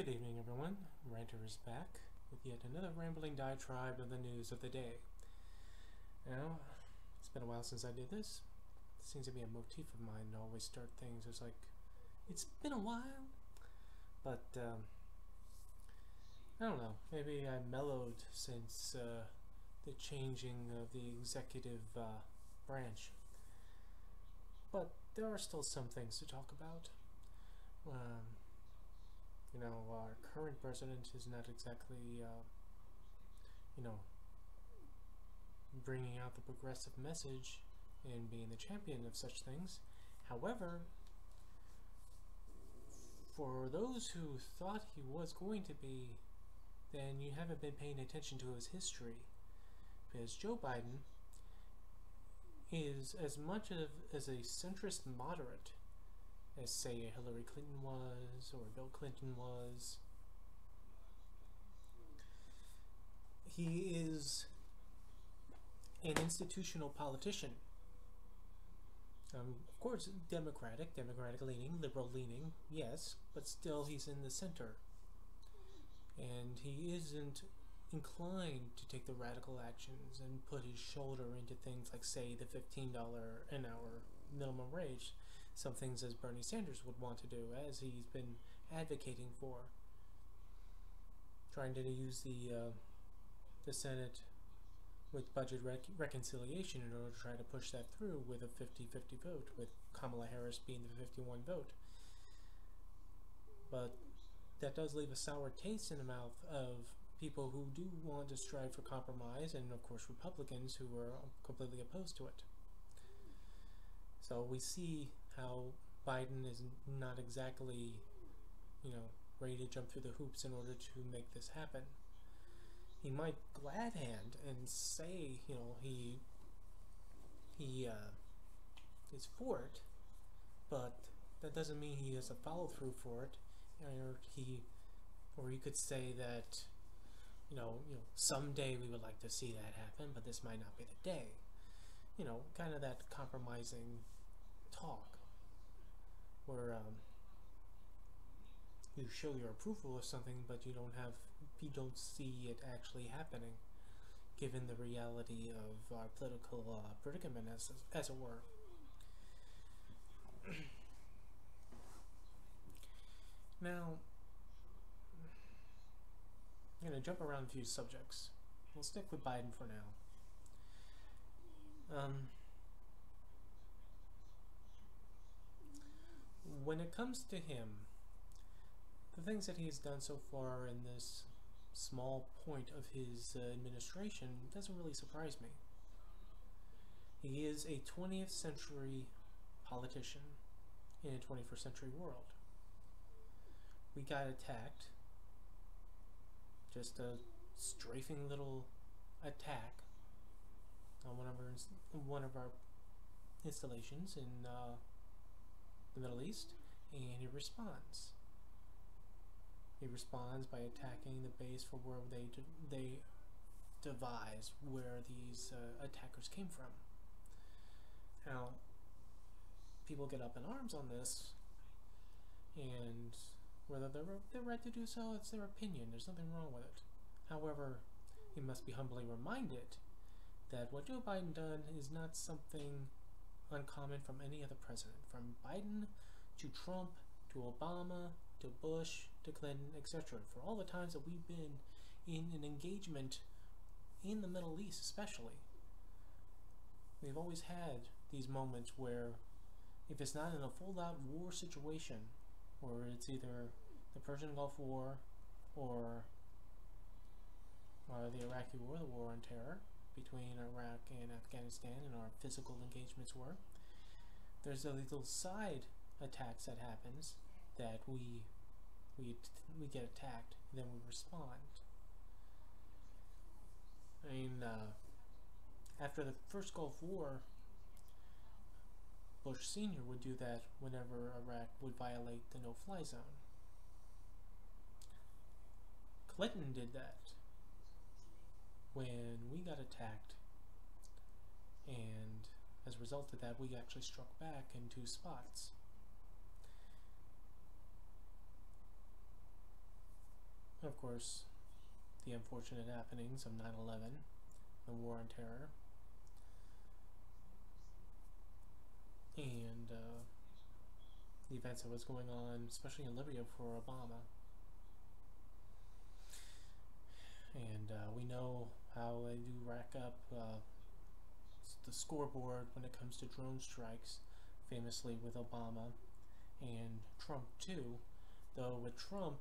Good evening, everyone. Ranter is back with yet another rambling diatribe of the news of the day. Now, it's been a while since I did this. It seems to be a motif of mine to always start things. It's like, it's been a while. But, I don't know. Maybe I mellowed since the changing of the executive branch. But there are still some things to talk about. You know, our current president is not exactly, you know, bringing out the progressive message and being the champion of such things. However, for those who thought he was going to be, then you haven't been paying attention to his history. Because Joe Biden is as much as a centrist moderate as, say, Hillary Clinton was, or Bill Clinton was. He is an institutional politician. Of course, democratic leaning, liberal leaning, yes, but still he's in the center. And he isn't inclined to take the radical actions and put his shoulder into things like, say, the $15 an hour minimum wage. Some things as Bernie Sanders would want to do, as he's been advocating for. Trying to use the Senate with budget reconciliation in order to try to push that through with a 50-50 vote, with Kamala Harris being the 51 vote. But that does leave a sour taste in the mouth of people who do want to strive for compromise, and of course Republicans who are completely opposed to it. So we see how Biden is not exactly, you know, ready to jump through the hoops in order to make this happen. He might glad hand and say, you know, he is for it, but that doesn't mean he has a follow through for it, or he could say that, you know, someday we would like to see that happen, but this might not be the day. You know, kind of that compromising talk, where you show your approval of something, but you don't see it actually happening, given the reality of our political predicament, as it were. Now, I'm going to jump around a few subjects. We'll stick with Biden for now. When it comes to him, the things that he's done so far in this small point of his administration doesn't really surprise me. He is a 20th century politician in a 21st century world. We got attacked, just a strafing little attack on one of our installations in the Middle East, and he responds. He responds by attacking the base for where they devise where these attackers came from. Now, people get up in arms on this, and whether they're right to do so, it's their opinion. There's nothing wrong with it. However, he must be humbly reminded that what Joe Biden done is not something uncommon from any other president, from Biden to Trump to Obama to Bush to Clinton, etc. For all the times that we've been in an engagement in the Middle East, especially, we've always had these moments where, if it's not in a full-out war situation, or it's either the Persian Gulf War or the Iraqi War, the war on terror between Iraq and Afghanistan, and our physical engagements were, there's a little side attacks that happens that we get attacked, and then we respond. I mean, after the first Gulf War, Bush Sr. would do that whenever Iraq would violate the no-fly zone. Clinton did that when we got attacked, and as a result of that, we actually struck back in 2 spots. of course, the unfortunate happenings of 9/11, the War on Terror, and the events that was going on, especially in Libya for Obama. And we know how they do rack up the scoreboard when it comes to drone strikes, famously with Obama and Trump too. Though with Trump,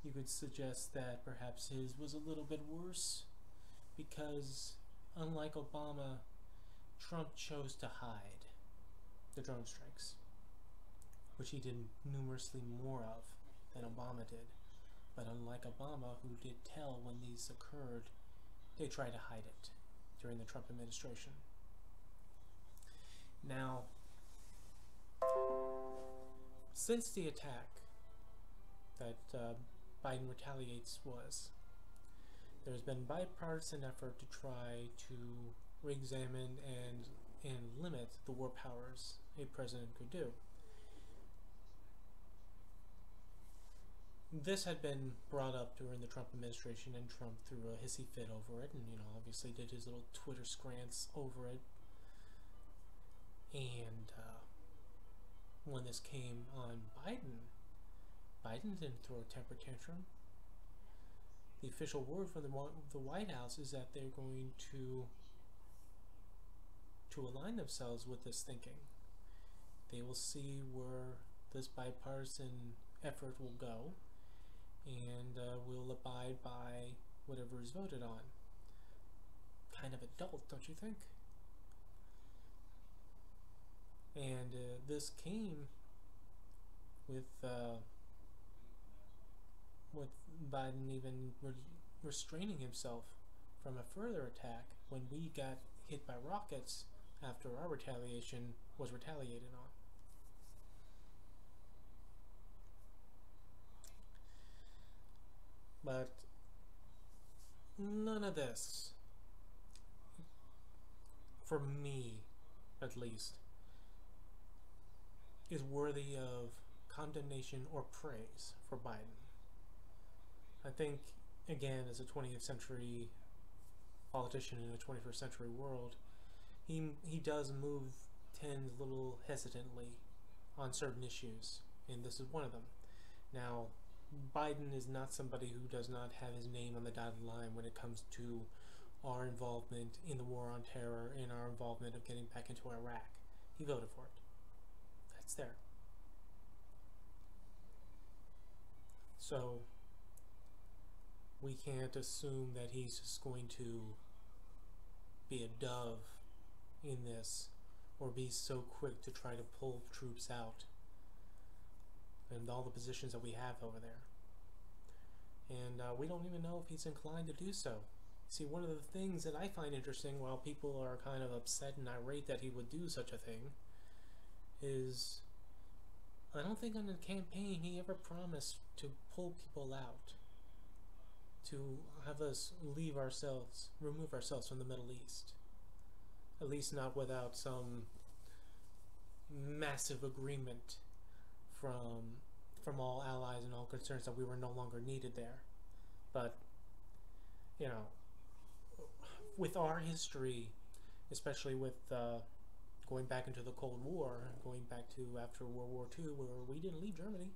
you could suggest that perhaps his was a little bit worse because, unlike Obama, Trump chose to hide the drone strikes, which he did numerously more of than Obama did. But unlike Obama, who did tell when these occurred, they tried to hide it during the Trump administration. Now, since the attack that Biden retaliates there's been bipartisan effort to try to re-examine and limit the war powers a president could do. This had been brought up during the Trump administration, and Trump threw a hissy fit over it, and obviously did his little Twitter scrants over it. And when this came on Biden didn't throw a temper tantrum. The official word from the White House is that they're going to align themselves with this thinking. They will see where this bipartisan effort will go, and will abide by whatever is voted on. Kind of adult, don't you think? And this came with Biden even restraining himself from a further attack when we got hit by rockets after our retaliation was retaliated on. But none of this, for me at least, is worthy of condemnation or praise for Biden. I think, again, as a 20th century politician in a 21st century world, he does tend a little hesitantly on certain issues, and this is one of them. Now, Biden is not somebody who does not have his name on the dotted line when it comes to our involvement in the War on Terror and our involvement of getting back into Iraq. He voted for it. That's there. So we can't assume that he's just going to be a dove in this, or be so quick to try to pull troops out and all the positions that we have over there. And we don't even know if he's inclined to do so. See, one of the things that I find interesting, while people are kind of upset and irate that he would do such a thing, is I don't think on the campaign he ever promised to pull people out, to have us remove ourselves from the Middle East. At least not without some massive agreement from all allies and all concerns that we were no longer needed there. But, with our history, especially with going back into the Cold War, going back to after World War II, where we didn't leave Germany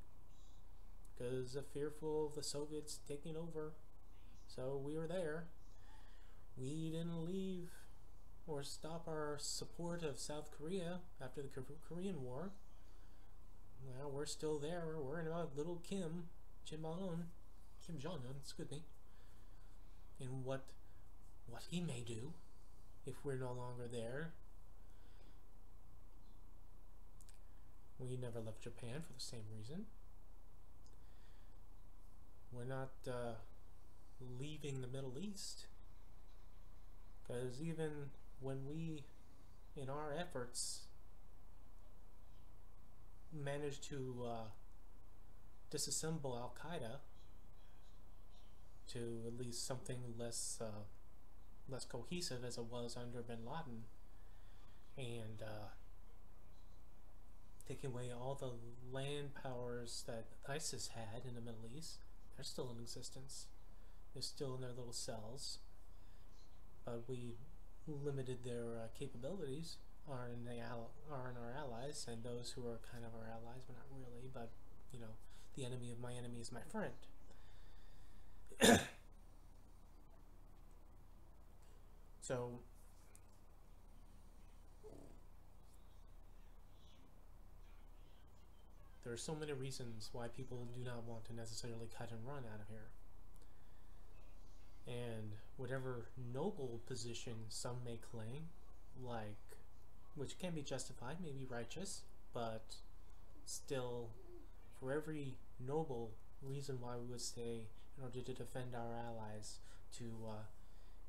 because of fearful of the Soviets taking over. So we were there. We didn't leave or stop our support of South Korea after the Korean War. Well, we're still there. We're worrying about little Kim Jong-un, excuse me, and what he may do if we're no longer there. We never left Japan for the same reason. We're not leaving the Middle East, because even when we, in our efforts, managed to disassemble Al-Qaeda to at least something less cohesive as it was under bin Laden, and taking away all the land powers that ISIS had in the Middle East, They're still in existence. They're still in their little cells, but we limited their capabilities. Are in our allies, and those who are kind of our allies, but not really. But you know, the enemy of my enemy is my friend. So there are so many reasons why people do not want to necessarily cut and run out of here. And whatever noble position some may claim, like, which can be justified, maybe righteous, but still, for every noble reason why we would say, in order to defend our allies, to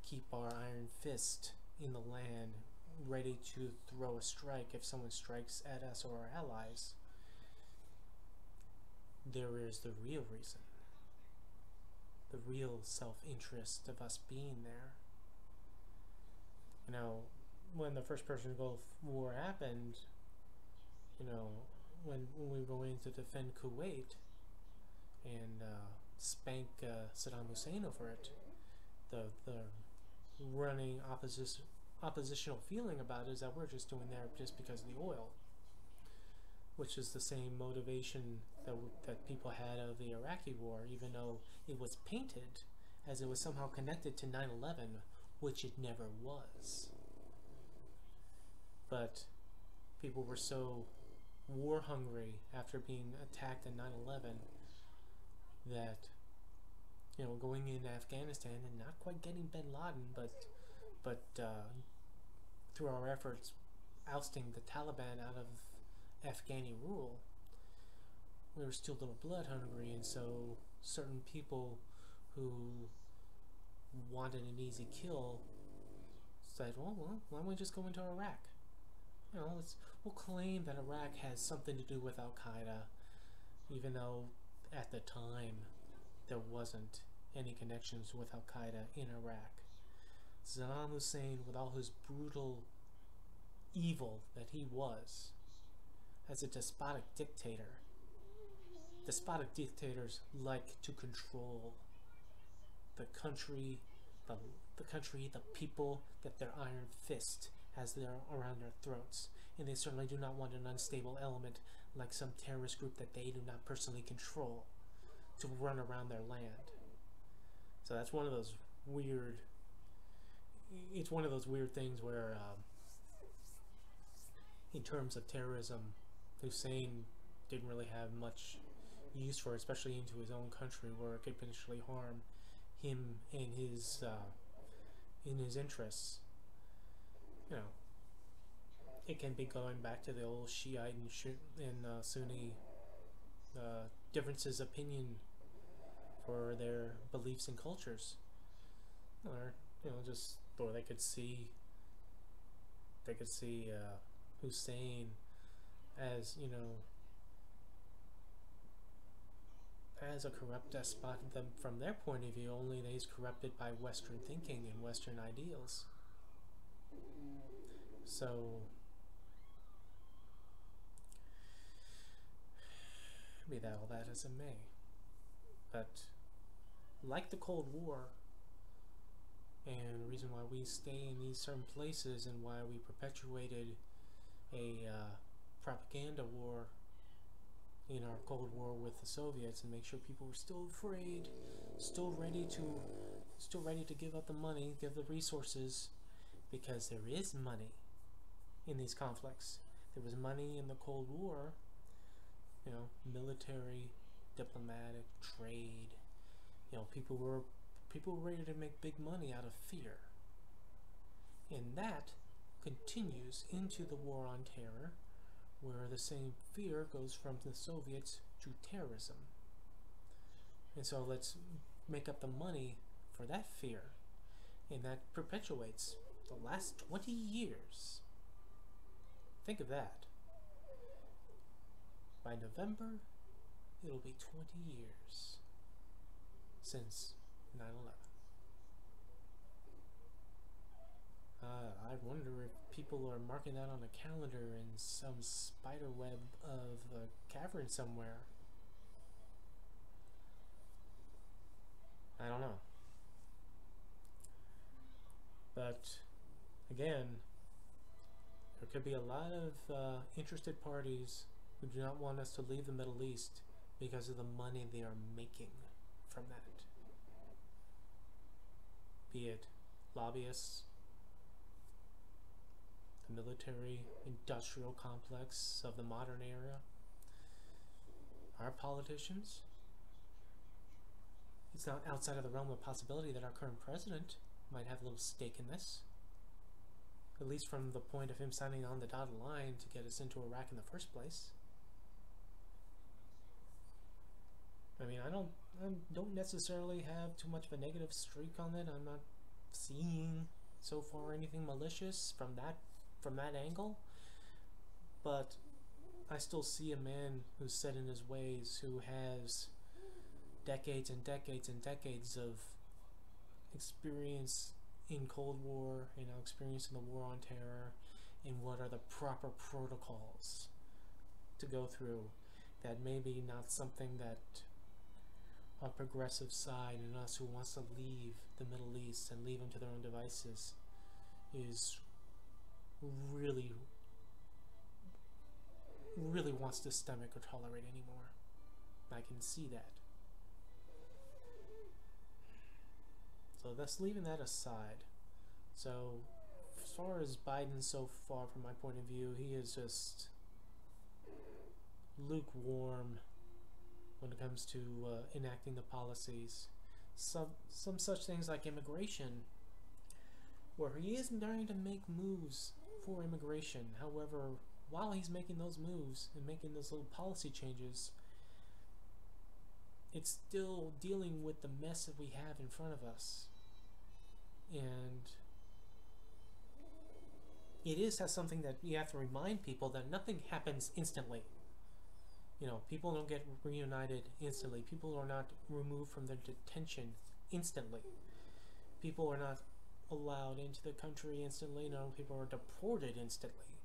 keep our iron fist in the land, ready to throw a strike if someone strikes at us or our allies, there is the real reason. The real self-interest of us being there. You know, when the first Persian Gulf War happened, you know, when we were going to defend Kuwait and spank Saddam Hussein over it, the running oppositional feeling about it is that we're just doing that just because of the oil, which is the same motivation that people had of the Iraqi war, even though it was painted as it was somehow connected to 9/11, which it never was. But people were so war hungry after being attacked in 9/11 that, you know, going into Afghanistan and not quite getting Bin Laden, but through our efforts ousting the Taliban out of Afghani rule, we were still a little blood hungry, and so certain people who wanted an easy kill said, well, why don't we just go into Iraq? You know, we'll claim that Iraq has something to do with Al-Qaeda, even though at the time there wasn't any connections with Al-Qaeda in Iraq. Saddam Hussein, with all his brutal evil that he was, as a despotic dictator, despotic dictators like to control the country, the people that their iron fist has around their throats, and they certainly do not want an unstable element like some terrorist group that they do not personally control to run around their land. So that's one of those weird. It's one of those weird things where, in terms of terrorism, Hussein didn't really have much use for it, especially into his own country, where it could potentially harm him and his interests. You know, it can be going back to the old Shiite and Sunni differences of opinion for their beliefs and cultures, or or they could see Hussein as, you know, as a corrupt despot from their point of view, only that he's corrupted by Western thinking and Western ideals. So be that all that as it may, but like the Cold War, and the reason why we stay in these certain places and why we perpetuated a propaganda war in our Cold War with the Soviets, and make sure people were still afraid, still ready to give up the money, give the resources, because there is money in these conflicts. There was money in the Cold War, you know, military, diplomatic, trade. You know, people were ready to make big money out of fear. And that continues into the War on Terror, where the same fear goes from the Soviets to terrorism. And so let's make up the money for that fear, and that perpetuates the last 20 years. Think of that. By November, it'll be 20 years since 9/11. I wonder if people are marking that on a calendar in some spider web of a cavern somewhere. I don't know. But again, there could be a lot of interested parties who do not want us to leave the Middle East because of the money they are making from that. Be it lobbyists, the military industrial complex of the modern era, our politicians. It's not outside of the realm of possibility that our current president might have a little stake in this. At least from the point of him signing on the dotted line to get us into Iraq in the first place. I mean, I don't necessarily have too much of a negative streak on it. I'm not seeing so far anything malicious from that angle. But I still see a man who's set in his ways, who has decades and decades and decades of experience in Cold War, experience in the War on Terror, and what are the proper protocols to go through. That maybe not something that a progressive side and us who wants to leave the Middle East and leave them to their own devices is really wants to stomach or tolerate anymore. I can see that. So that's leaving that aside. So as far as Biden so far, from my point of view, he is just lukewarm when it comes to enacting the policies. Some such things like immigration, where he is trying to make moves for immigration. However, while he's making those moves and making those little policy changes, it's still dealing with the mess that we have in front of us. And it is something that you have to remind people that nothing happens instantly. People don't get reunited instantly. People are not removed from their detention instantly. People are not allowed into the country instantly. No, people are deported instantly.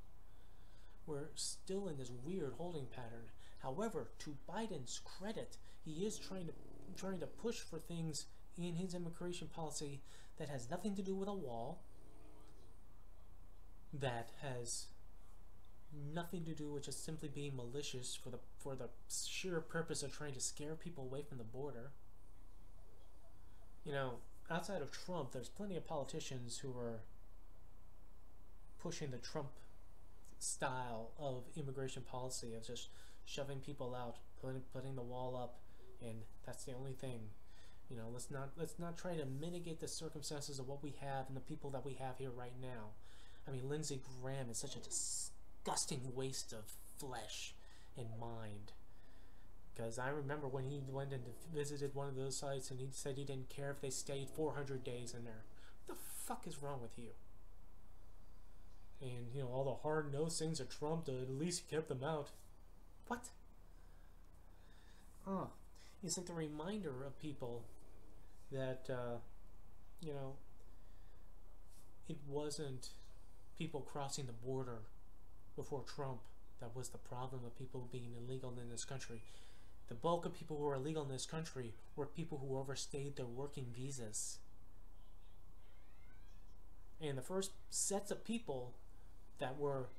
We're still in this weird holding pattern. However, to Biden's credit, he is trying to push for things in his immigration policy that has nothing to do with a wall, that has nothing to do with just simply being malicious for the sheer purpose of trying to scare people away from the border. Outside of Trump, there's plenty of politicians who are pushing the Trump style of immigration policy of just shoving people out, putting the wall up, and that's the only thing. Let's not try to mitigate the circumstances of what we have and the people that we have here right now. I mean, Lindsey Graham is such a disgusting waste of flesh and mind. Because I remember when he went and visited one of those sites and he said he didn't care if they stayed 400 days in there. What the fuck is wrong with you? And, all the hard-nosed things of Trump, at least he kept them out. What? It's like the reminder of people that, it wasn't people crossing the border before Trump that was the problem of people being illegal in this country. The bulk of people who were illegal in this country were people who overstayed their working visas. And the first sets of people that were,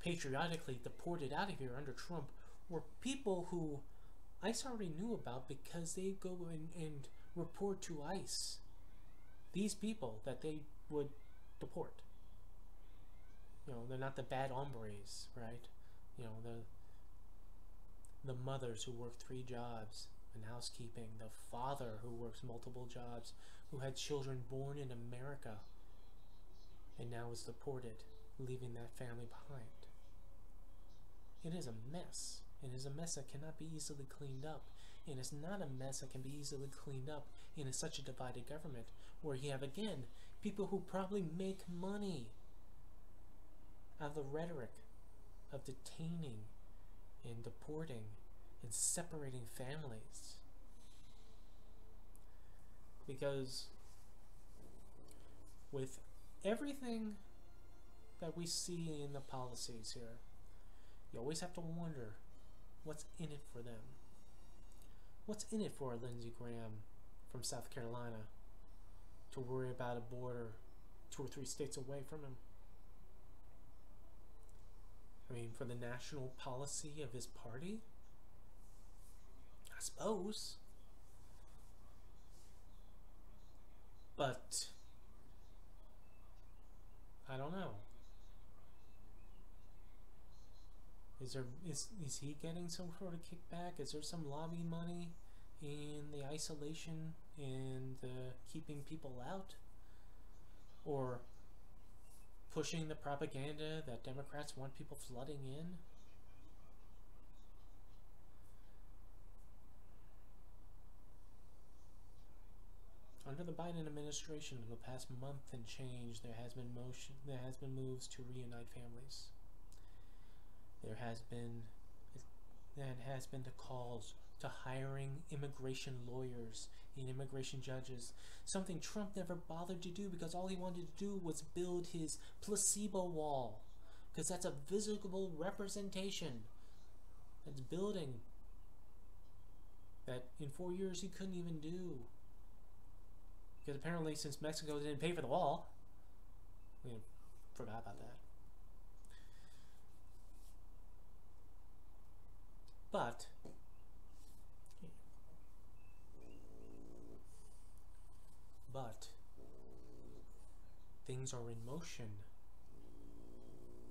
patriotically deported out of here under Trump were people who ICE already knew about because they go and report to ICE these people that they would deport. They're not the bad hombres, right? The mothers who work 3 jobs in housekeeping, the father who works multiple jobs, who had children born in America and now is deported, leaving that family behind. It is a mess. It is a mess that cannot be easily cleaned up. And it's not a mess that can be easily cleaned up in such a divided government where you have, again, people who probably make money out of the rhetoric of detaining and deporting and separating families. Because with everything that we see in the policies here, you always have to wonder what's in it for them. What's in it for Lindsey Graham, from South Carolina to worry about a border 2 or 3 states away from him. I mean, for the national policy of his party? I suppose. But I don't know. Is he getting some sort of kickback? Is there some lobby money in the isolation and keeping people out? Or pushing the propaganda that Democrats want people flooding in? Under the Biden administration, in the past month and change, there has been moves to reunite families. There has been the calls to hiring immigration lawyers and immigration judges, something Trump never bothered to do because all he wanted to do was build his placebo wall, because that's a visible representation. That's building that in 4 years he couldn't even do. Because apparently, since Mexico didn't pay for the wall, we forgot about that. But things are in motion.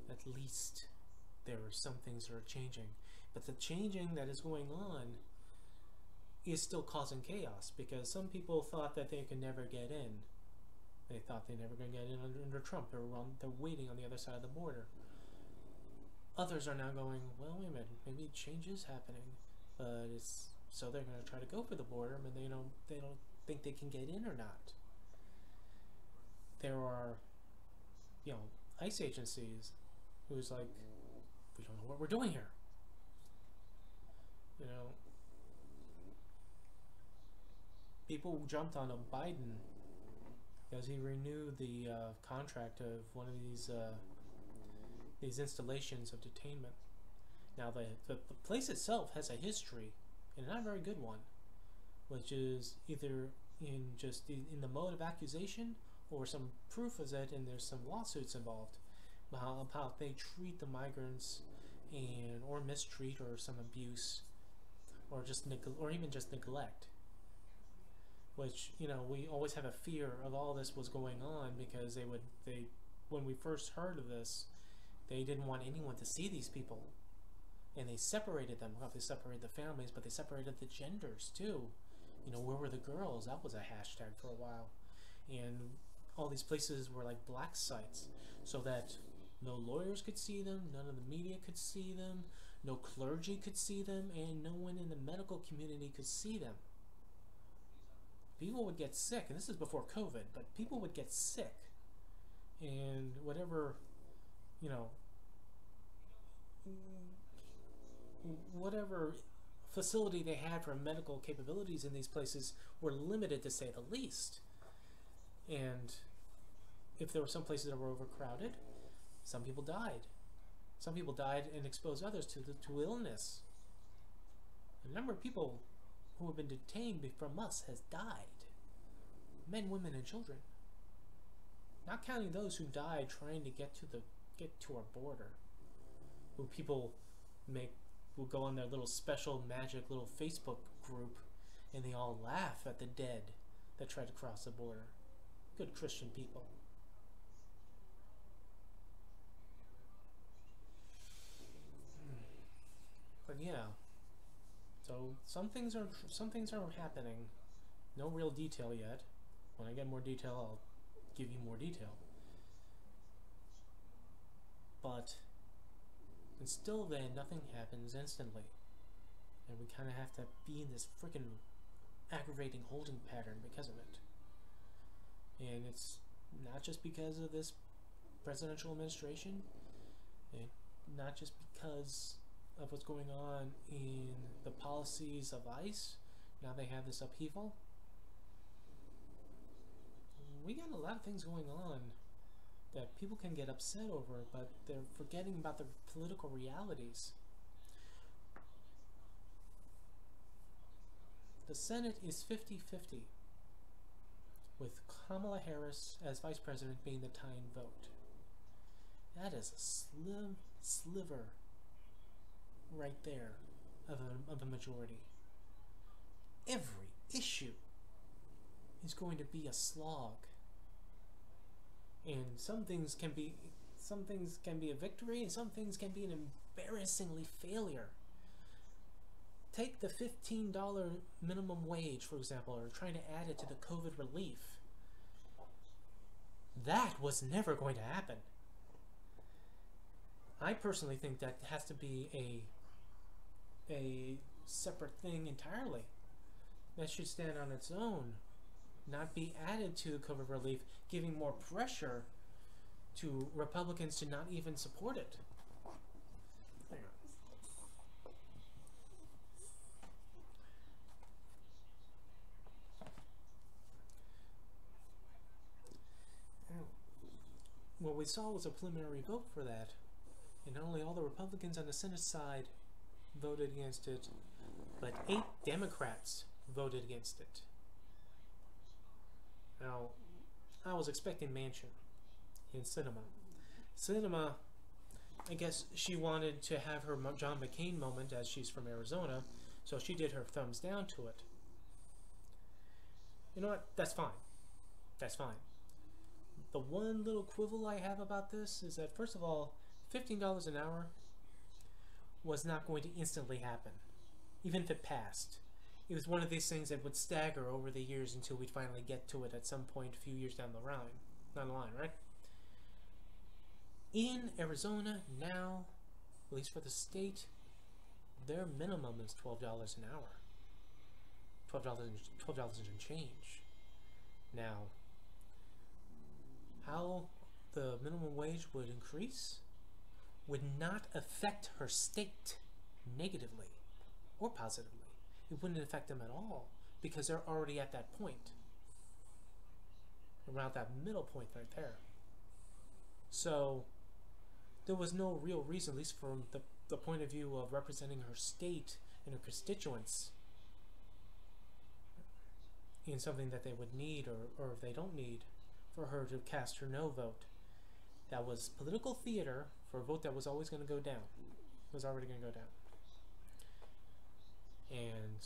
At least there are some things that are changing. But the changing that is going on is still causing chaos, because some people thought that they could never get in. They thought they never going to get in under Trump. They're waiting on the other side of the border. Others are now going, well, wait a minute, maybe change is happening, but so they're going to try to go for the border, but they don't think they can get in or not. There are, ICE agencies who's like, we don't know what we're doing here. People jumped on Biden because he renewed the contract of one of these installations of detainment. Now the place itself has a history, and not a very good one, which is either in the mode of accusation or some proof of it, and there's some lawsuits involved about how they treat the migrants or mistreat or some abuse or even just neglect. Which, we always have a fear of all this was going on, because when we first heard of this, they didn't want anyone to see these people, and they separated them. Well, they separated the families, but they separated the genders too. Where were the girls? That was a hashtag for a while. And all these places were like black sites, so that no lawyers could see them, none of the media could see them, no clergy could see them, and no one in the medical community could see them. People would get sick, and this is before COVID, but people would get sick, and whatever facility they had for medical capabilities in these places were limited, to say the least. And if there were some places that were overcrowded, some people died. Some people died and exposed others to illness. The number of people who have been detained from us has died. Men, women, and children. Not counting those who died trying to get to our border. Who people will go on their little special magic little Facebook group, and they all laugh at the dead that try to cross the border. Good Christian people. But yeah, so some things are happening. No real detail yet. When I get more detail, I'll give you more detail. But still then, nothing happens instantly. And we kind of have to be in this freaking aggravating holding pattern because of it. And it's not just because of this presidential administration, not just because of what's going on in the policies of ICE. Now they have this upheaval. We got a lot of things going on that people can get upset over, but they're forgetting about the political realities. The Senate is 50-50. with Kamala Harris as vice president being the tying vote. That is a sliver right there of a majority. Every issue is going to be a slog, and some things can be a victory, and some things can be an embarrassingly failure. Take the $15 minimum wage, for example, or trying to add it to the COVID relief. That was never going to happen. I personally think that has to be a separate thing entirely. That should stand on its own, not be added to COVID relief, giving more pressure to Republicans to not even support it. What we saw was a preliminary vote for that, and not only all the Republicans on the Senate side voted against it, but 8 Democrats voted against it. Now, I was expecting Manchin in Sinema. Sinema, I guess she wanted to have her John McCain moment, as she's from Arizona, so she did her thumbs down to it. You know what? That's fine. That's fine. The one little quibble I have about this is that, first of all, $15 an hour was not going to instantly happen, even if it passed. It was one of these things that would stagger over the years until we'd finally get to it at some point a few years down the line, right? In Arizona now, at least for the state, their minimum is $12 an hour. $12 and change. Now, how the minimum wage would increase would not affect her state negatively or positively. It wouldn't affect them at all because they're already at that point, around that middle point right there. So there was no real reason, at least from the point of view of representing her state and her constituents, in something that they would need or if they don't need, for her to cast her no vote. That was political theater for a vote that was always going to go down. It was already going to go down. And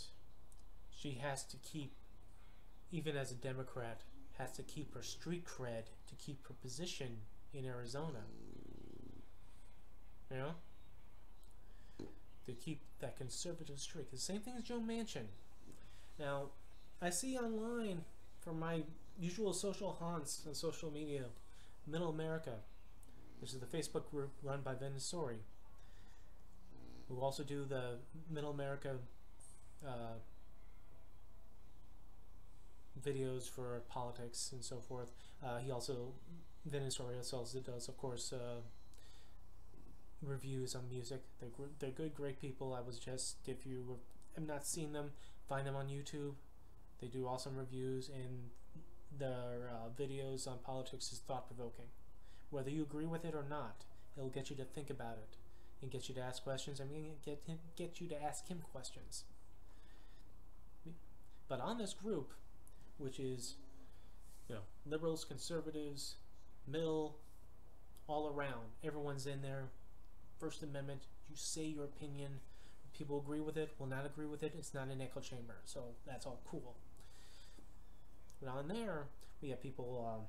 she has to keep, even as a Democrat, has to keep her street cred, to keep her position in Arizona. You know? To keep that conservative streak. The same thing as Joe Manchin. Now, I see online from my usual social haunts on social media, Middle America. This is the Facebook group run by Venisori, who also do the Middle America videos for politics and so forth. He also, Venisori also does, of course, reviews on music. They're good, great people. I was just, if you have not seen them, find them on YouTube. They do awesome reviews, and their videos on politics is thought-provoking. Whether you agree with it or not, it'll get you to think about it and get you to ask questions. I mean, get you to ask him questions. But on this group, which is, you know, liberals, conservatives, middle, all around, everyone's in there. First Amendment, you say your opinion. People agree with it, will not agree with it. It's not an echo chamber, so that's all cool. But on there, we have people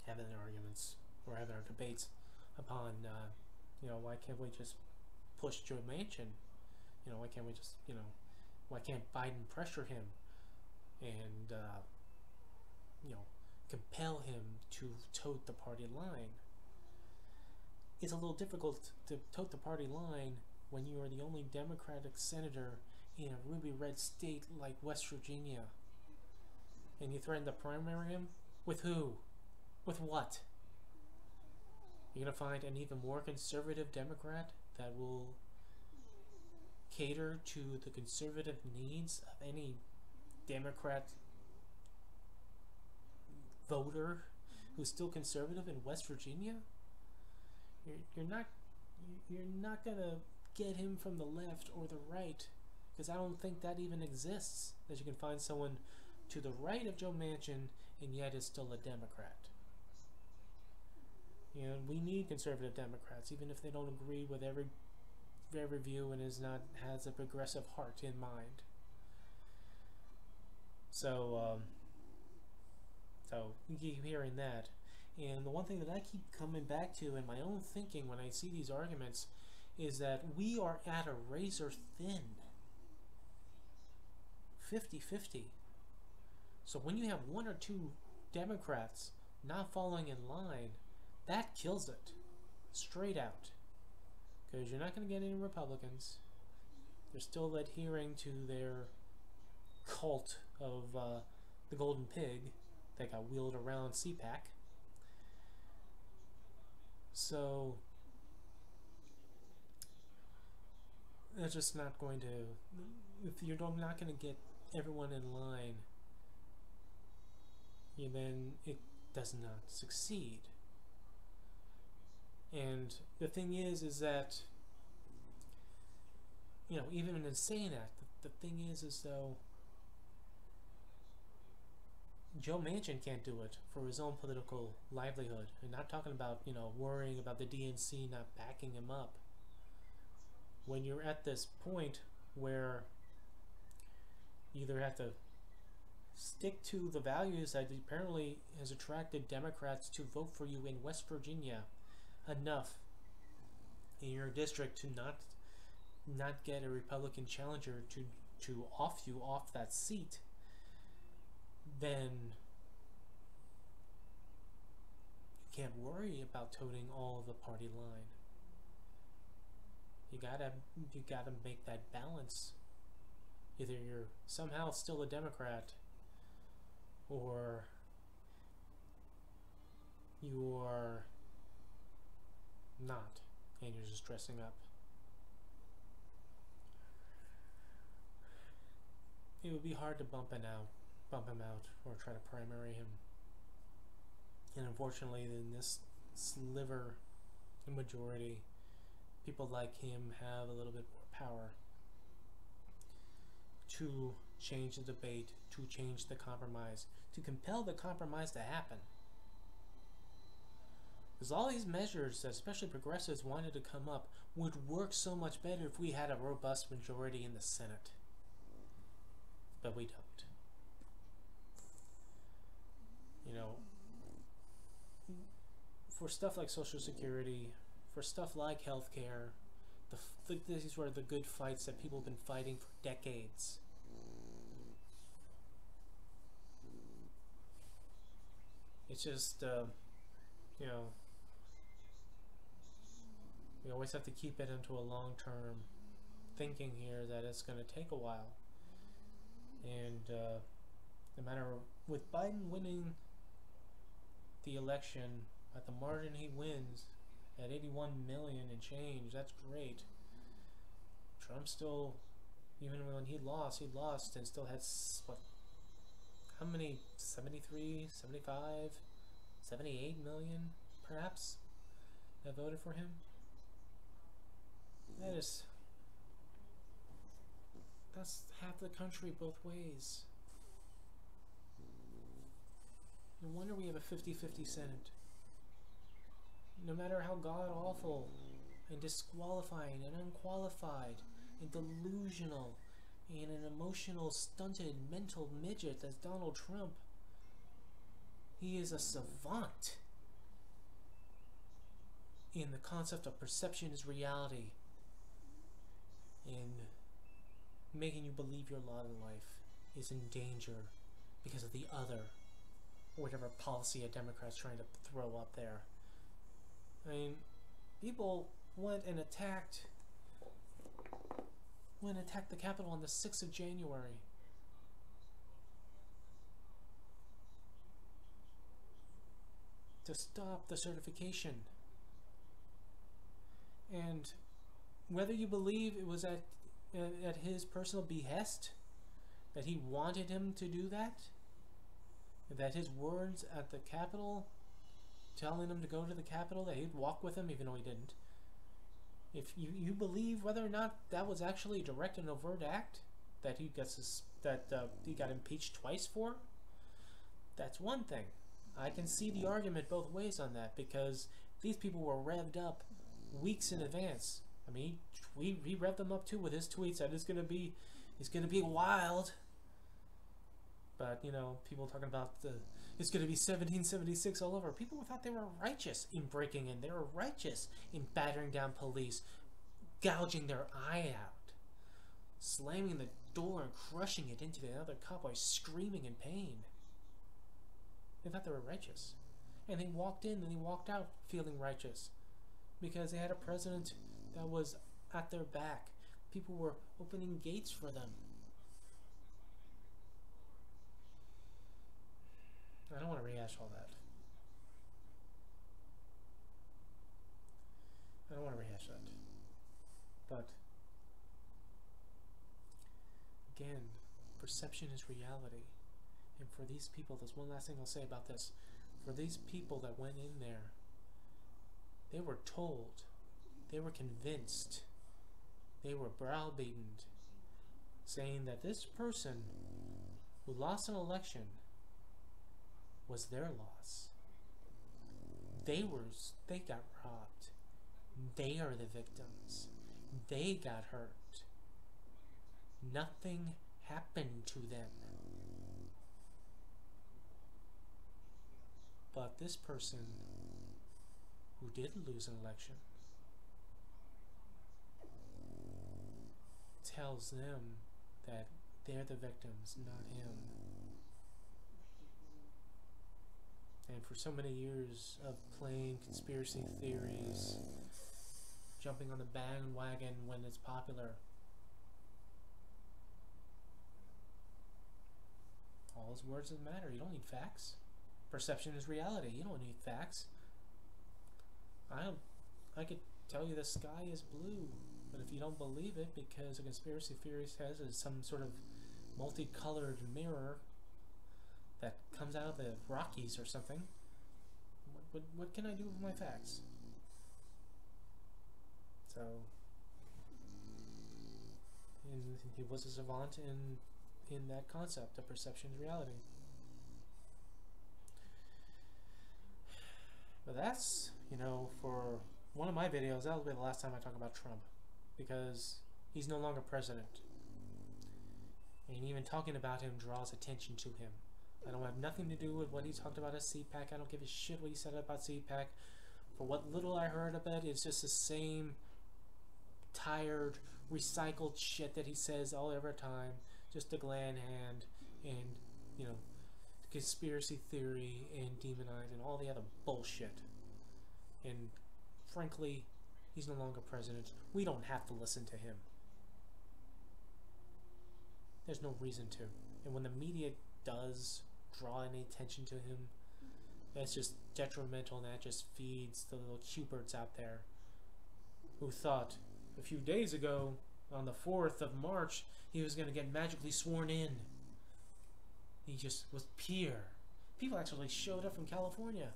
having their arguments or having our debates upon, you know, why can't we just push Joe Manchin? You know, why can't we just, you know, why can't Biden pressure him and, you know, compel him to tote the party line? It's a little difficult to tote the party line when you are the only Democratic senator in a ruby red state like West Virginia. And you threaten to primary him? With who? With what? You're going to find an even more conservative Democrat that will cater to the conservative needs of any Democrat voter who's still conservative in West Virginia? You're not going to get him from the left or the right, because I don't think that even exists, that you can find someone to the right of Joe Manchin and yet is still a Democrat. You know, we need conservative Democrats, even if they don't agree with every view and has a progressive heart in mind. So we keep hearing that. And the one thing that I keep coming back to in my own thinking when I see these arguments is that we are at a razor thin 50-50. So when you have one or two Democrats not falling in line, that kills it straight out, because you're not going to get any Republicans. They're still adhering to their cult of the golden pig that got wheeled around CPAC. So that's just not going to, if you're not going to get everyone in line, then it does not succeed. And the thing is that, you know, even in saying that, the thing is though, Joe Manchin can't do it for his own political livelihood. And not talking about, you know, worrying about the DNC not backing him up. When you're at this point where you either have to stick to the values that apparently has attracted Democrats to vote for you in West Virginia enough in your district to not get a Republican challenger to off you off that seat, then you can't worry about toting all the party line. You gotta make that balance. Either you're somehow still a Democrat, or you're not, and you're just dressing up. It would be hard to bump him out, or try to primary him. And unfortunately, in this sliver majority, people like him have a little bit more power to change the debate, to change the compromise, to compel the compromise to happen. Because all these measures that especially progressives wanted to come up would work so much better if we had a robust majority in the Senate. But we don't. You know, for stuff like Social Security, for stuff like healthcare, these were the good fights that people have been fighting for decades. It's just, you know, we always have to keep it into a long-term thinking here that it's going to take a while. And no matter, with Biden winning the election at the margin he wins, at 81 million and change, that's great. Trump still, even when he lost and still had, what, how many, 73, 75, 78 million, perhaps, that voted for him? That's half the country both ways. No wonder we have a 50-50 Senate. No matter how god-awful and disqualifying and unqualified and delusional and an emotional, stunted, mental midget as Donald Trump, he is a savant in the concept of perception is reality and making you believe your lot in life is in danger because of the other, or whatever policy a Democrat's trying to throw up there. I mean, people went and attacked the Capitol on the 6th of January. To stop the certification. And whether you believe it was at his personal behest, that he wanted him to do that, that his words at the Capitol, telling him to go to the Capitol, that he'd walk with him even though he didn't. If you believe whether or not that was actually a direct and overt act, that he got impeached twice for, that's one thing. I can see the argument both ways on that, because these people were revved up weeks in advance. I mean, he revved them up too with his tweets that it's gonna be wild. But you know, people talking about it's gonna be 1776 all over. People thought they were righteous in breaking in. They were righteous in battering down police, gouging their eye out, slamming the door and crushing it into the other cop while screaming in pain. They thought they were righteous. And they walked in and they walked out feeling righteous, because they had a president that was at their back. People were opening gates for them. I don't want to rehash all that. I don't want to rehash that. But again, perception is reality. And for these people, there's one last thing I'll say about this. For these people that went in there, they were told, they were convinced, they were browbeaten, saying that this person who lost an election was their loss. They got robbed. They are the victims. They got hurt. Nothing happened to them. But this person who did lose an election tells them that they're the victims, not him. And for so many years of playing conspiracy theories, jumping on the bandwagon when it's popular, all his words doesn't matter. You don't need facts. Perception is reality. You don't need facts. I could tell you the sky is blue, but if you don't believe it because a conspiracy theorist has some sort of multicolored mirror that comes out of the Rockies or something, what can I do with my facts? So, and he was a savant in that concept of perception is reality. But that's, you know, for one of my videos, that'll be the last time I talk about Trump, because he's no longer president. And even talking about him draws attention to him. I don't have nothing to do with what he talked about at CPAC. I don't give a shit what he said about CPAC. For what little I heard of it, it's just the same tired, recycled shit that he says all every time. Just a gland hand and, you know, conspiracy theory and demonize and all the other bullshit. And frankly, he's no longer president. We don't have to listen to him. There's no reason to. And when the media does draw any attention to him, that's just detrimental, and that just feeds the little Cuberts out there who thought a few days ago, on the 4th of March, he was going to get magically sworn in. He just was pure. People actually showed up from California.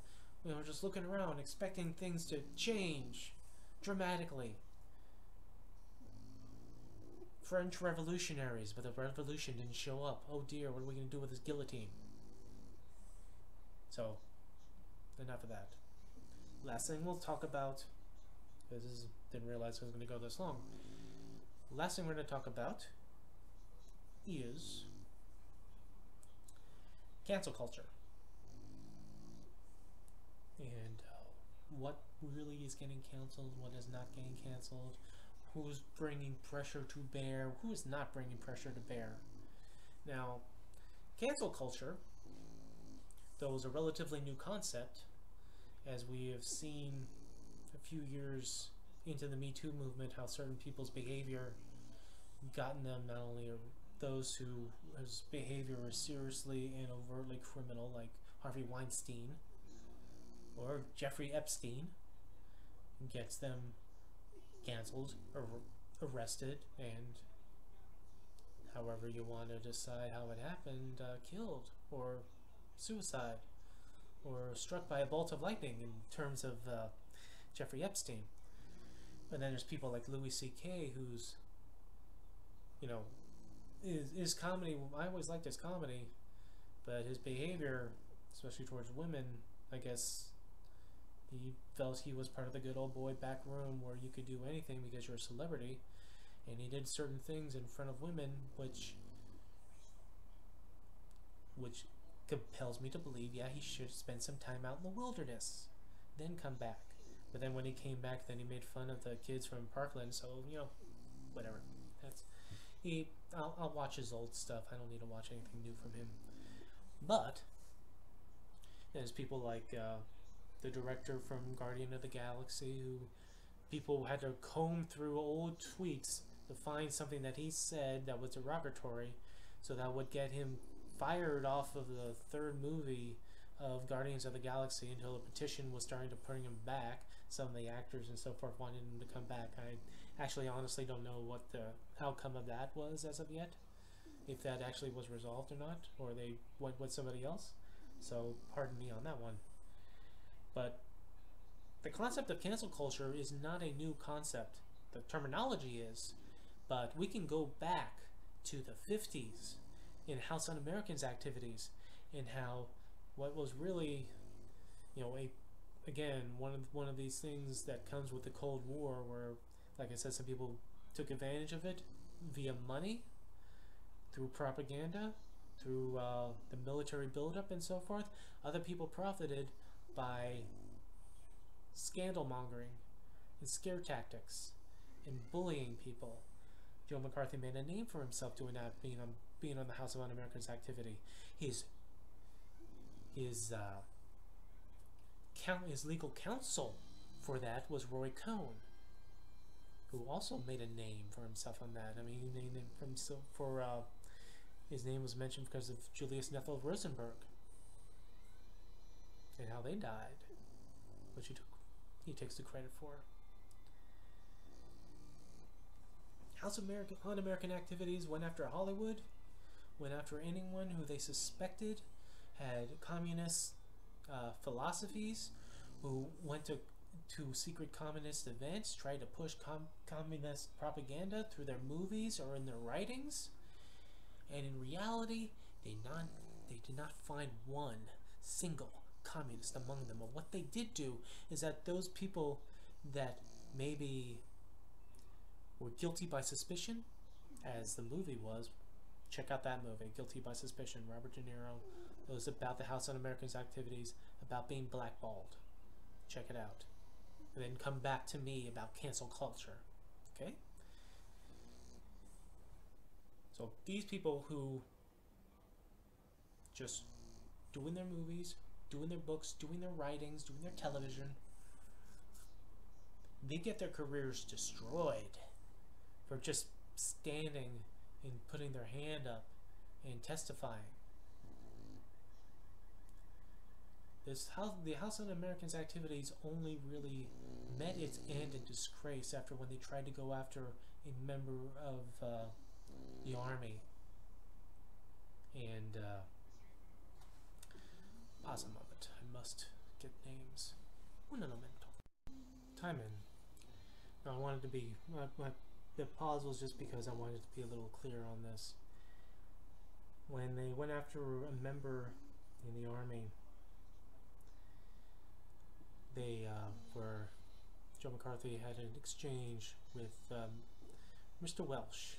We were just looking around, expecting things to change dramatically. French revolutionaries, but the revolution didn't show up. Oh dear, what are we going to do with this guillotine? So, enough of that. Last thing we'll talk about, because didn't realize I was going to go this long. Last thing we're going to talk about is cancel culture. And what really is getting canceled, what is not getting canceled, who's bringing pressure to bear, who is not bringing pressure to bear. Now, cancel culture, though, is a relatively new concept, as we have seen a few years into the Me Too movement, how certain people's behavior gotten them, not only those whose behavior is seriously and overtly criminal, like Harvey Weinstein or Jeffrey Epstein, gets them canceled or arrested, and however you want to decide how it happened, killed or suicide or struck by a bolt of lightning in terms of Jeffrey Epstein. But then there's people like Louis C.K. who's, you know, his comedy. I always liked his comedy, but his behavior, especially towards women, I guess he felt he was part of the good old boy back room where you could do anything because you're a celebrity, and he did certain things in front of women, which compels me to believe, yeah, he should spend some time out in the wilderness, then come back. But then when he came back, then he made fun of the kids from Parkland. So whatever. That's he. I'll watch his old stuff. I don't need to watch anything new from him. But there's people like the director from Guardian of the Galaxy, who people had to comb through old tweets to find something that he said that was derogatory, so that would get him fired off of the third movie of Guardians of the Galaxy until a petition was starting to bring him back. Some of the actors and so forth wanted him to come back. I actually honestly don't know what the outcome of that was as of yet, if that actually was resolved or not, or they went with somebody else. So pardon me on that one. But the concept of cancel culture is not a new concept. The terminology is, but we can go back to the 50s in House Un-Americans activities, and how what was really, again, one of these things that comes with the Cold War, where, like I said, some people took advantage of it via money, through propaganda, through the military buildup and so forth. Other people profited by scandal mongering and scare tactics and bullying people. Joe McCarthy made a name for himself doing that, being on the House of Un-Americans activity. His legal counsel for that was Roy Cohn, who also made a name for himself on that. I mean, he named him his name was mentioned because of Julius Nethel Rosenberg and how they died, which he takes the credit for. House of Un-American activities went after Hollywood, went after anyone who they suspected had communist philosophies, who went to secret communist events, tried to push communist propaganda through their movies or in their writings, and in reality, they did not find one single communist among them. But what they did do is that those people that maybe were guilty by suspicion, as the movie was, check out that movie, Guilty by Suspicion, Robert De Niro. It was about the House Un-Americans activities, about being blackballed. Check it out. And then come back to me about cancel culture. Okay? So these people who just doing their movies, doing their books, doing their writings, doing their television, they get their careers destroyed for just standing and putting their hand up and testifying. The House Un-Americans activities only really met its end in disgrace after when they tried to go after a member of the army. And pause a moment. I must get names. Un momento. Time in. Now I wanted to be the pause was just because I wanted to be a little clear on this. When they went after a member in the army, they where Joe McCarthy had an exchange with Mr. Welsh,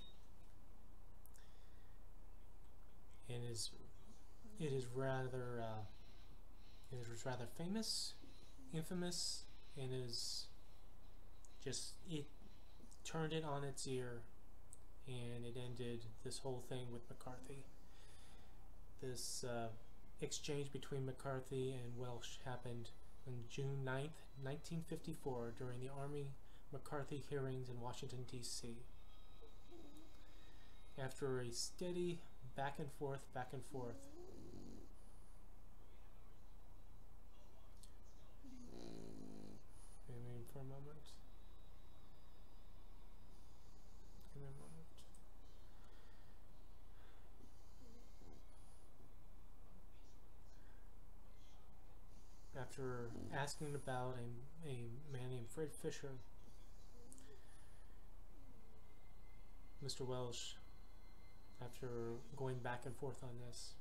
and it is rather famous, infamous, and is just, it turned it on its ear, and it ended this whole thing with McCarthy. This exchange between McCarthy and Welsh happened on June 9th, 1954, during the Army-McCarthy hearings in Washington, D.C. After a steady back and forth, give me for a moment. Give me a moment. After asking about a man named Fred Fisher, Mr. Welsh after going back and forth on this,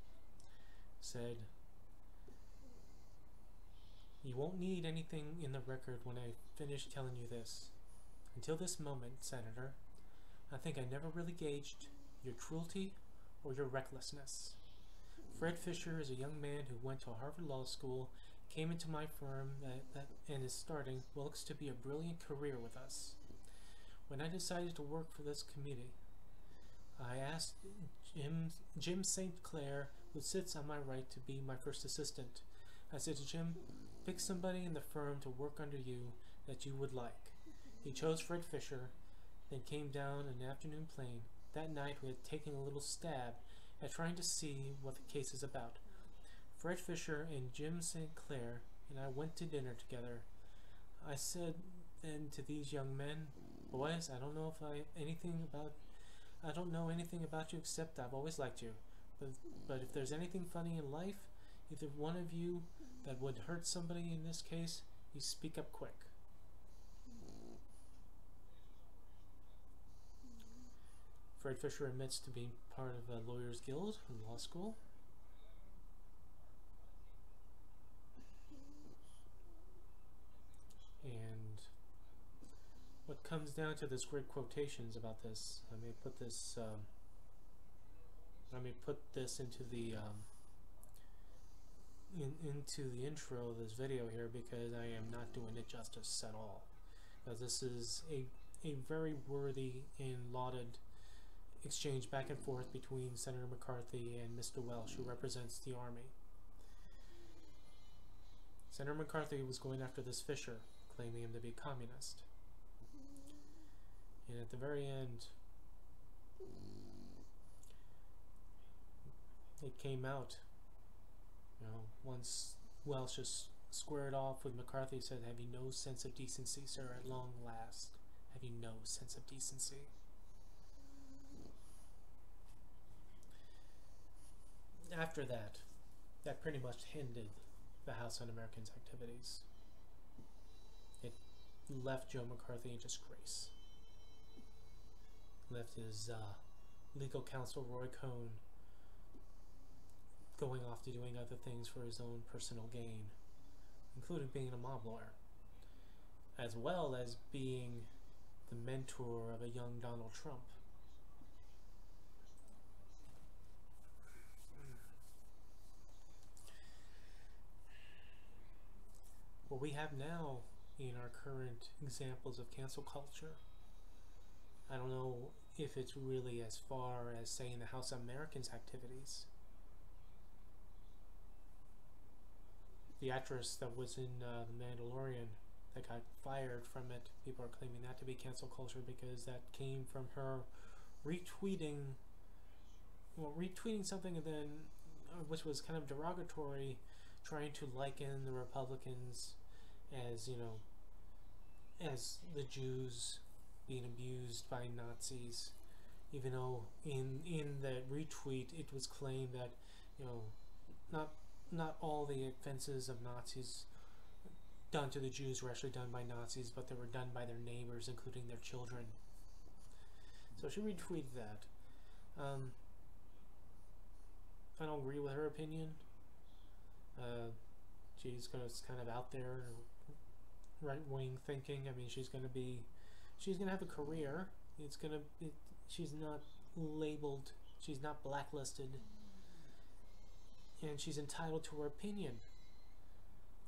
said, "You won't need anything in the record when I finish telling you this. Until this moment, Senator, I think I never really gauged your cruelty or your recklessness. Fred Fisher is a young man who went to Harvard Law School, came into my firm and is starting what looks to be a brilliant career with us. When I decided to work for this committee, I asked Jim St. Clair, who sits on my right, to be my first assistant. I said to Jim, pick somebody in the firm to work under you that you would like. He chose Fred Fisher, then came down an afternoon plane. That night we had taken a little stab at trying to see what the case is about. Fred Fisher and Jim St. Clair and I went to dinner together. I said then to these young men, boys, I don't know anything about you except I've always liked you. But if there's anything funny in life, either one of you that would hurt somebody in this case, you speak up quick." Fred Fisher admits to being part of a lawyer's guild in law school. And what comes down to this great quotations about this, I may put this into the into the intro of this video here, because I am not doing it justice at all. Because this is a very worthy and lauded exchange back and forth between Senator McCarthy and Mr. Welsh, who represents the Army. Senator McCarthy was going after this Fisher, claiming him to be communist. And at the very end, it came out, once Welsh just squared off with McCarthy, said, "Have you no sense of decency, sir, at long last? Have you no sense of decency?" After that, that pretty much ended the House Un-Americans activities. It left Joe McCarthy in disgrace. Left his legal counsel, Roy Cohn, going off to doing other things for his own personal gain, including being a mob lawyer, as well as being the mentor of a young Donald Trump. What we have now in our current examples of cancel culture, I don't know if it's really as far as, say, in the House Un-Americans activities. The actress that was in The Mandalorian that got fired from it, people are claiming that to be cancel culture because that came from her retweeting something and then, which was kind of derogatory, trying to liken the Republicans as, as the Jews being abused by Nazis, even though in that retweet it was claimed that, not all the offenses of Nazis done to the Jews were actually done by Nazis, but they were done by their neighbors, including their children. So she retweeted that. I don't agree with her opinion. She's kind of out there, right-wing thinking. I mean, she's gonna have a career. She's not labeled, she's not blacklisted, and she's entitled to her opinion.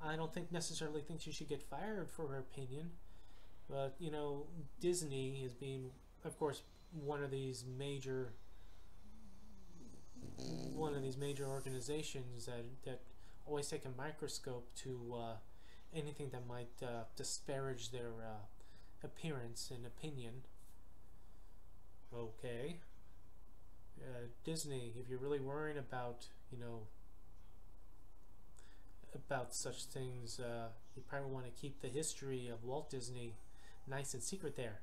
I don't necessarily think she should get fired for her opinion, but Disney is being, of course, one of these major organizations that always take a microscope to anything that might disparage their appearance and opinion. Okay, Disney, if you're really worrying about about such things, you probably want to keep the history of Walt Disney nice and secret there,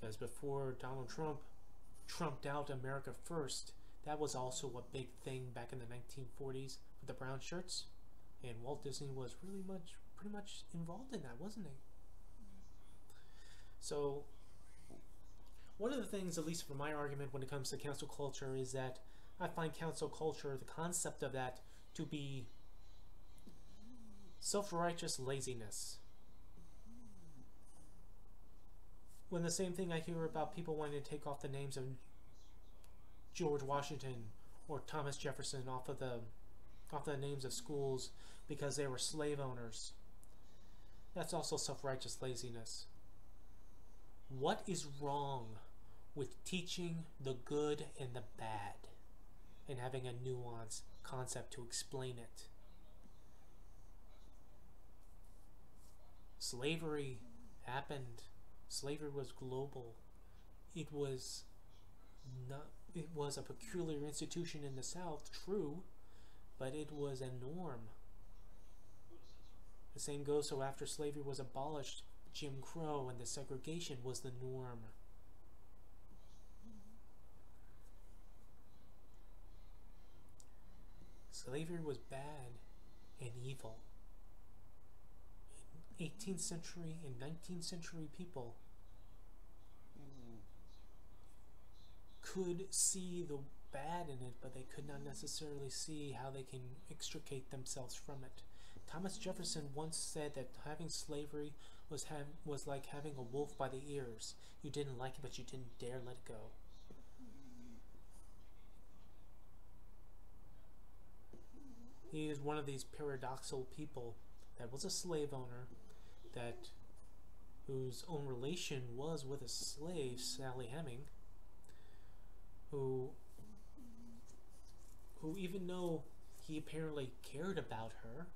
because before Donald Trump trumped out America First, that was also a big thing back in the 1940s with the brown shirts, and Walt Disney was pretty much involved in that, wasn't he? So One of the things, at least for my argument when it comes to cancel culture, is that I find cancel culture, the concept of that, to be self-righteous laziness. When the same thing I hear about people wanting to take off the names of George Washington or Thomas Jefferson off of the names of schools because they were slave owners. That's also self-righteous laziness. What is wrong with teaching the good and the bad and having a nuanced concept to explain it? Slavery happened. Slavery was global. It was a peculiar institution in the South, true, but it was a norm. The same goes so after slavery was abolished, Jim Crow and the segregation was the norm. Slavery was bad and evil. 18th century and 19th century people could see the bad in it, but they could not necessarily see how they can extricate themselves from it. Thomas Jefferson once said that having slavery was like having a wolf by the ears. You didn't like it, but you didn't dare let it go. He is one of these paradoxical people that was a slave owner, whose own relation was with a slave, Sally Heming, who even though he apparently cared about her,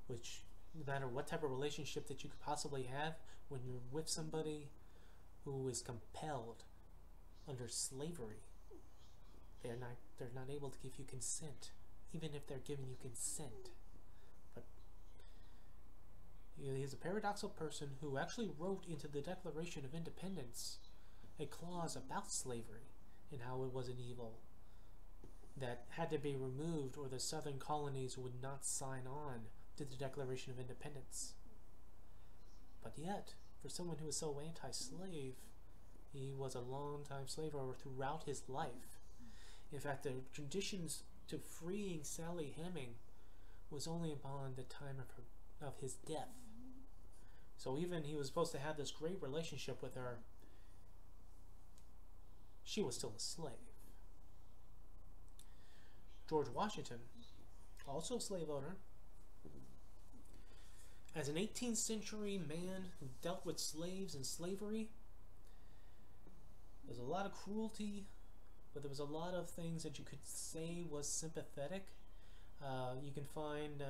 which no matter what type of relationship that you could possibly have when you're with somebody who is compelled under slavery, they're not able to give you consent, even if they're giving you consent. But he's a paradoxical person who actually wrote into the Declaration of Independence a clause about slavery and how it was an evil that had to be removed or the southern colonies would not sign on to the Declaration of Independence. But yet, for someone who was so anti-slave, he was a long-time slave owner throughout his life. In fact, the conditions to freeing Sally Heming was only upon the time of his death. So even he was supposed to have this great relationship with her, she was still a slave. George Washington, also a slave owner, as an 18th century man who dealt with slaves and slavery, there's a lot of cruelty, but there was a lot of things that you could say was sympathetic. You can find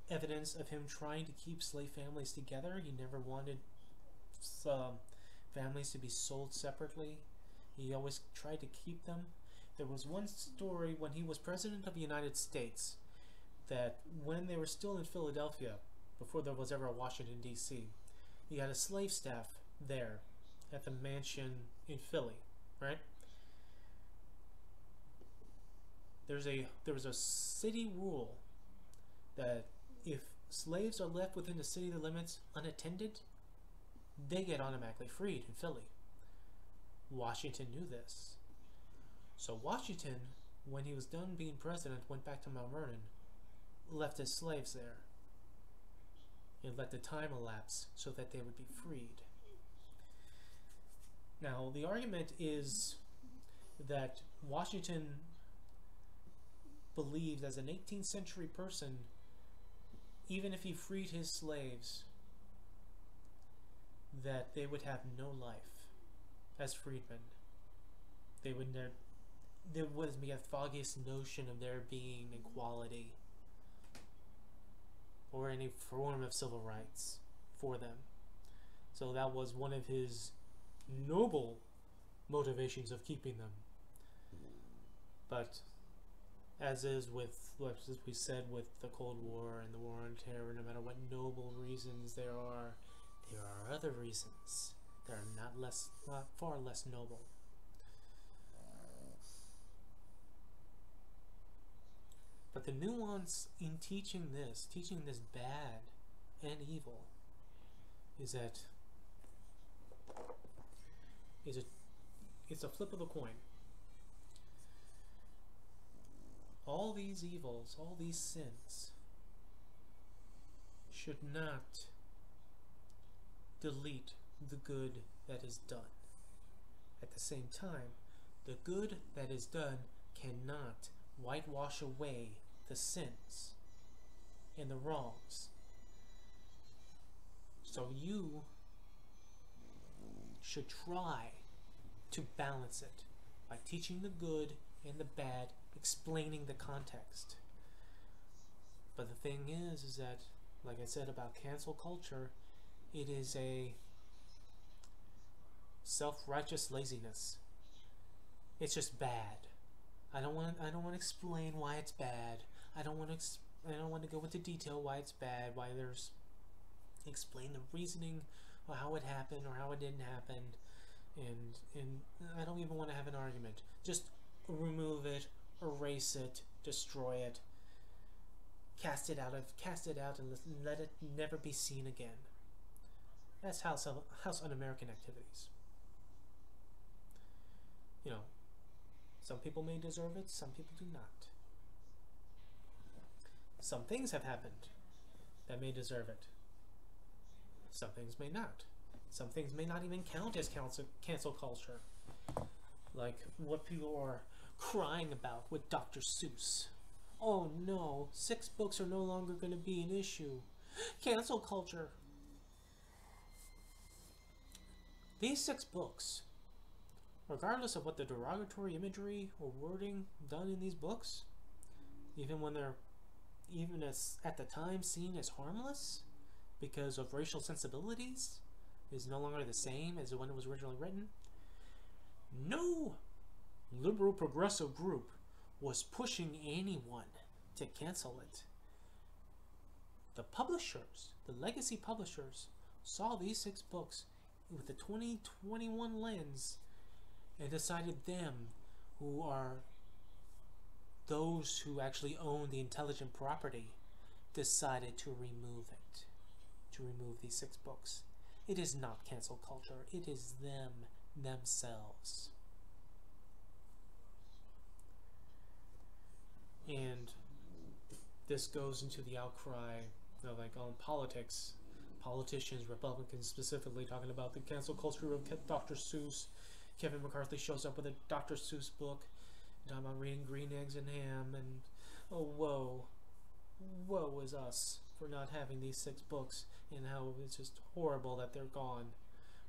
evidence of him trying to keep slave families together. He never wanted families to be sold separately. He always tried to keep them. There was one story when he was President of the United States that when they were still in Philadelphia, before there was ever a Washington, D.C., he had a slave staff there at the mansion in Philly, right? There was a city rule that if slaves are left within the city limits unattended, they get automatically freed in Philly. Washington knew this. So Washington, when he was done being president, went back to Mount Vernon, left his slaves there, and let the time elapse so that they would be freed. Now, the argument is that Washington believed as an 18th century person, even if he freed his slaves, that they would have no life as freedmen. There would be a foggiest notion of there being equality or any form of civil rights for them. So that was one of his noble motivations of keeping them. But as is with, as we said, with the Cold War and the War on Terror, no matter what noble reasons there are other reasons that are not far less noble. But the nuance in teaching this bad and evil, is it's a flip of the coin. All these evils, all these sins should not delete the good that is done. At the same time, the good that is done cannot whitewash away the sins and the wrongs. So you should try to balance it by teaching the good and the bad, explaining the context. But the thing is that, like I said about cancel culture, it is a self-righteous laziness. It's just bad. I don't want to explain why it's bad. I don't want to go into detail why it's bad, why there's explain the reasoning or how it happened or how it didn't happen, and I don't even want to have an argument. Just remove it, erase it, destroy it, cast it out, and let it never be seen again. That's House Un-American activities. You know, some people may deserve it, some people do not. Some things have happened that may deserve it. Some things may not. Some things may not even count as cancel culture. Like what people are crying about with Dr. Seuss. Oh no, 6 books are no longer going to be an issue. Cancel culture. These 6 books, regardless of what the derogatory imagery or wording done in these books, even when they're as at the time seen as harmless because of racial sensibilities, is no longer the same as when it was originally written. No liberal progressive group was pushing anyone to cancel it. The publishers, the legacy publishers, saw these 6 books with the 2021 lens and decided them, who are those who actually own the intelligent property, decided to remove it, to remove these 6 books. It is not cancel culture. It is them, themselves. And this goes into the outcry of, like, on politics. Politicians, Republicans specifically, talking about the cancel culture of Dr. Seuss. Kevin McCarthy shows up with a Dr. Seuss book, talking about reading Green Eggs and Ham, and oh, woe is us for not having these 6 books, and how it's just horrible that they're gone,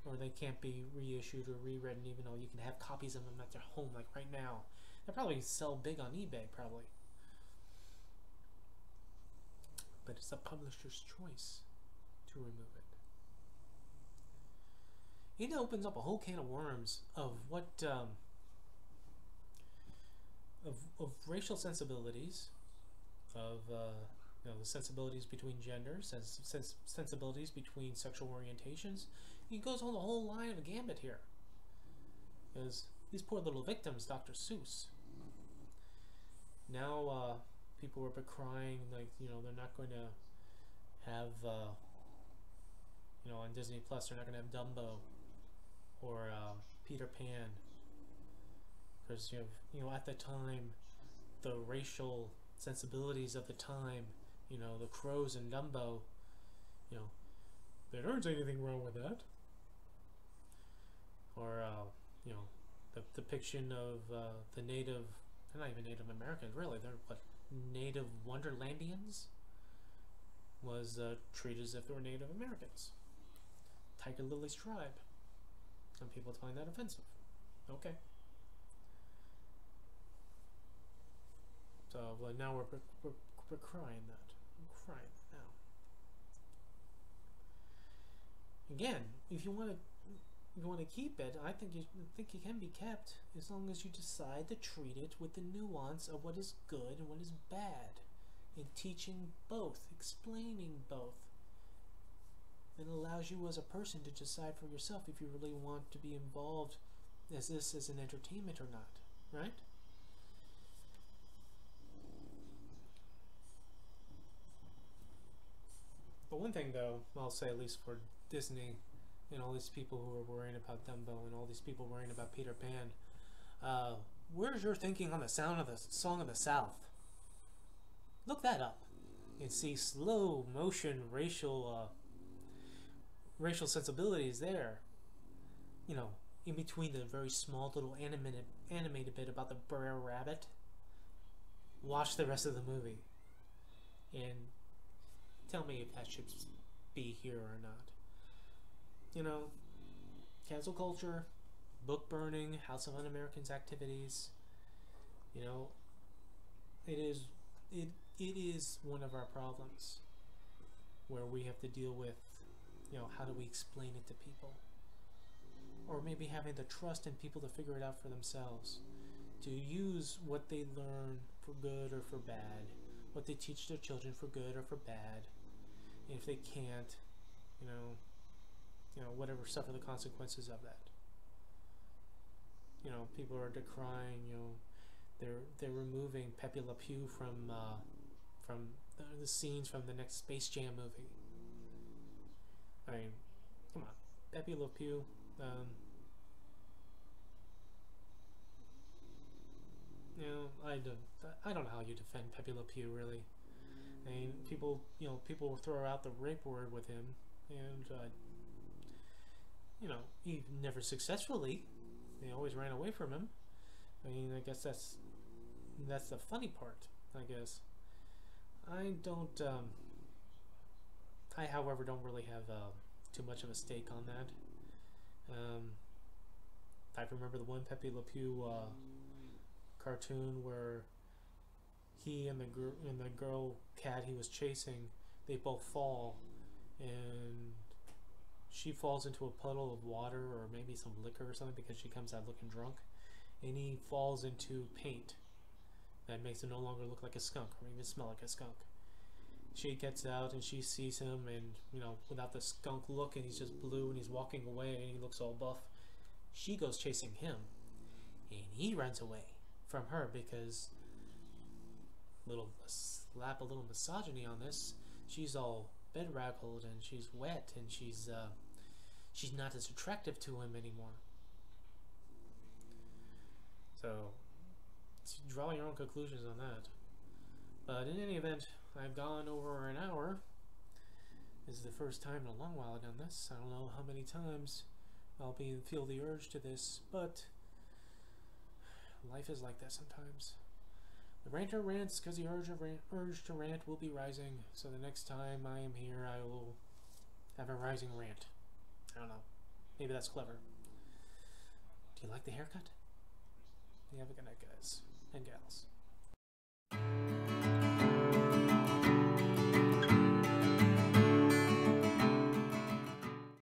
or they can't be reissued or rewritten, even though you can have copies of them at their home, like right now. They probably sell big on eBay, probably. But it's the publisher's choice to remove it. It opens up a whole can of worms of what of racial sensibilities, of you know, the sensibilities between genders, sensibilities between sexual orientations. It goes on the whole line of a gambit here. Because these poor little victims, Dr. Seuss. Now people were crying, like, you know, they're not going to have, you know, on Disney Plus, they're not going to have Dumbo or Peter Pan. Because, you know, at the time, the racial sensibilities of the time, you know, the crows and Dumbo, you know, there aren't anything wrong with that. Or, you know, the depiction of the native, they're not even Native Americans, really, they're what, Native Wonderlandians, was treated as if they were Native Americans. Tiger Lily's tribe. Some people find that offensive. Okay. So, well, now we're crying that. We're crying now. Again, if you want to keep it, I think it can be kept as long as you decide to treat it with the nuance of what is good and what is bad, and teaching both, explaining both. It allows you as a person to decide for yourself if you really want to be involved as this as an entertainment or not, right? But one thing, though, I'll say, at least for Disney, and all these people who are worrying about Dumbo and all these people worrying about Peter Pan. Where's your thinking on the sound of the Song of the South? Look that up and see slow motion racial sensibilities there. You know, in between the very small little animated bit about the Brer Rabbit. Watch the rest of the movie and tell me if that should be here or not. You know, cancel culture, book burning, House of Un-Americans activities. You know, it is one of our problems where we have to deal with, you know, how do we explain it to people? Or maybe having the trust in people to figure it out for themselves. To use what they learn for good or for bad. What they teach their children for good or for bad. And if they can't, you know, whatever, suffer the consequences of that. You know, people are decrying, you know, they're removing Pepe Le Pew from the scenes from the next Space Jam movie. I mean, come on, Pepe Le Pew. You know, I don't know how you defend Pepe Le Pew, really. I mean, people will throw out the rape word with him, and you know, he never successfully. They always ran away from him. I mean, I guess that's the funny part, I guess. I don't. I, however, don't really have too much of a stake on that. I remember the one Pepe Le Pew cartoon where he and the girl cat he was chasing, they both fall, and she falls into a puddle of water or maybe some liquor or something because she comes out looking drunk, and he falls into paint that makes him no longer look like a skunk or even smell like a skunk. She gets out and she sees him, and you know, without the skunk look, and he's just blue and he's walking away and he looks all buff. She goes chasing him and he runs away from her because a little misogyny on this. She's all bedraggled and she's wet and she's not as attractive to him anymore. So draw your own conclusions on that. But in any event, I've gone over an hour. This is the first time in a long while I've done this. I don't know how many times I'll feel the urge to this, but life is like that sometimes. The ranter rants because the urge to rant will be rising, so the next time I am here I will have a rising rant. I don't know. Maybe that's clever. Do you like the haircut? You have a good night, guys and gals.